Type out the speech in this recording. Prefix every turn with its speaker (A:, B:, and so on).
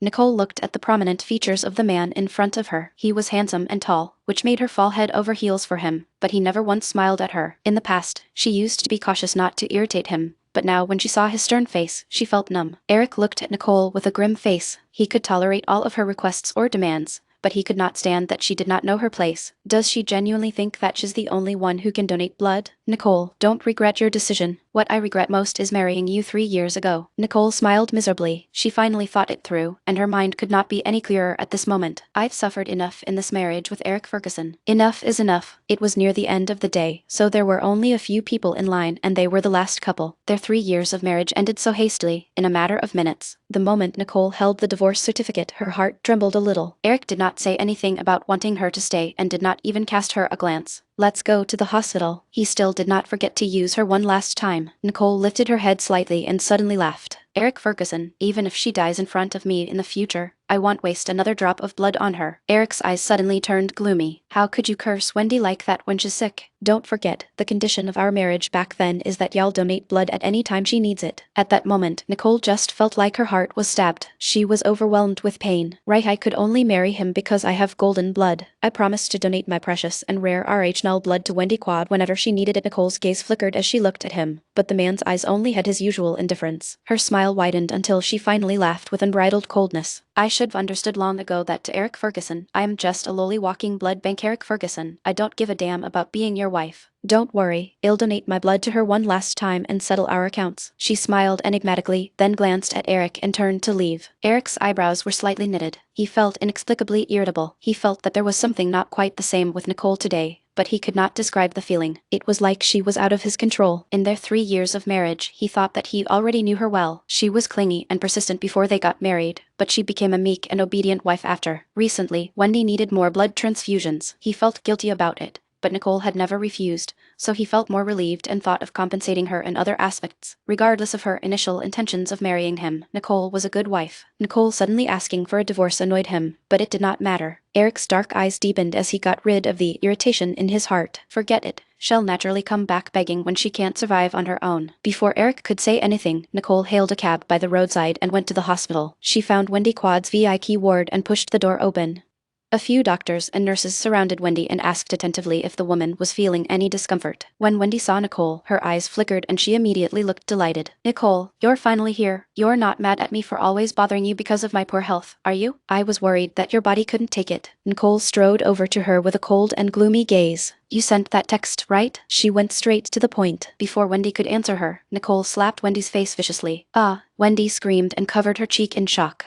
A: Nicole looked at the prominent features of the man in front of her. He was handsome and tall, which made her fall head over heels for him, but he never once smiled at her. In the past, she used to be cautious not to irritate him, but now when she saw his stern face, she felt numb. Eric looked at Nicole with a grim face. He could tolerate all of her requests or demands, but he could not stand that she did not know her place. Does she genuinely think that she's the only one who can donate blood? Nicole, don't regret your decision. What I regret most is marrying you 3 years ago. Nicole smiled miserably. She finally thought it through, and her mind could not be any clearer at this moment. I've suffered enough in this marriage with Eric Ferguson. Enough is enough. It was near the end of the day, so there were only a few people in line and they were the last couple. Their 3 years of marriage ended so hastily, in a matter of minutes. The moment Nicole held the divorce certificate, her heart trembled a little. Eric did not say anything about wanting her to stay and did not even cast her a glance. Let's go to the hospital. He still did not forget to use her one last time. Nicole lifted her head slightly and suddenly laughed. Eric Ferguson, even if she dies in front of me in the future, I won't waste another drop of blood on her. Eric's eyes suddenly turned gloomy. How could you curse Wendy like that when she's sick? Don't forget, the condition of our marriage back then is that y'all donate blood at any time she needs it. At that moment, Nicole just felt like her heart was stabbed. She was overwhelmed with pain. Right, I could only marry him because I have golden blood. I promised to donate my precious and rare RH0 blood to Wendy Quad whenever she needed it. Nicole's gaze flickered as she looked at him, but the man's eyes only had his usual indifference. Her smile widened until she finally laughed with unbridled coldness. I should have understood long ago that to Eric Ferguson, I am just a lowly walking blood bank. Eric Ferguson, I don't give a damn about being your wife. Don't worry, I'll donate my blood to her one last time and settle our accounts. She smiled enigmatically, then glanced at Eric and turned to leave. Eric's eyebrows were slightly knitted. He felt inexplicably irritable. He felt that there was something not quite the same with Nicole today, but he could not describe the feeling. It was like she was out of his control. In their 3 years of marriage, he thought that he already knew her well. She was clingy and persistent before they got married, but she became a meek and obedient wife after. Recently, Wendy needed more blood transfusions. He felt guilty about it, but Nicole had never refused, so he felt more relieved and thought of compensating her in other aspects. Regardless of her initial intentions of marrying him, Nicole was a good wife. Nicole suddenly asking for a divorce annoyed him, but it did not matter. Eric's dark eyes deepened as he got rid of the irritation in his heart. Forget it. She'll naturally come back begging when she can't survive on her own. Before Eric could say anything, Nicole hailed a cab by the roadside and went to the hospital. She found Wendy Quad's VIP ward and pushed the door open. A few doctors and nurses surrounded Wendy and asked attentively if the woman was feeling any discomfort. When Wendy saw Nicole, her eyes flickered and she immediately looked delighted. Nicole, you're finally here. You're not mad at me for always bothering you because of my poor health, are you? I was worried that your body couldn't take it. Nicole strode over to her with a cold and gloomy gaze. You sent that text, right? She went straight to the point. Before Wendy could answer her, Nicole slapped Wendy's face viciously. Ah, Wendy screamed and covered her cheek in shock.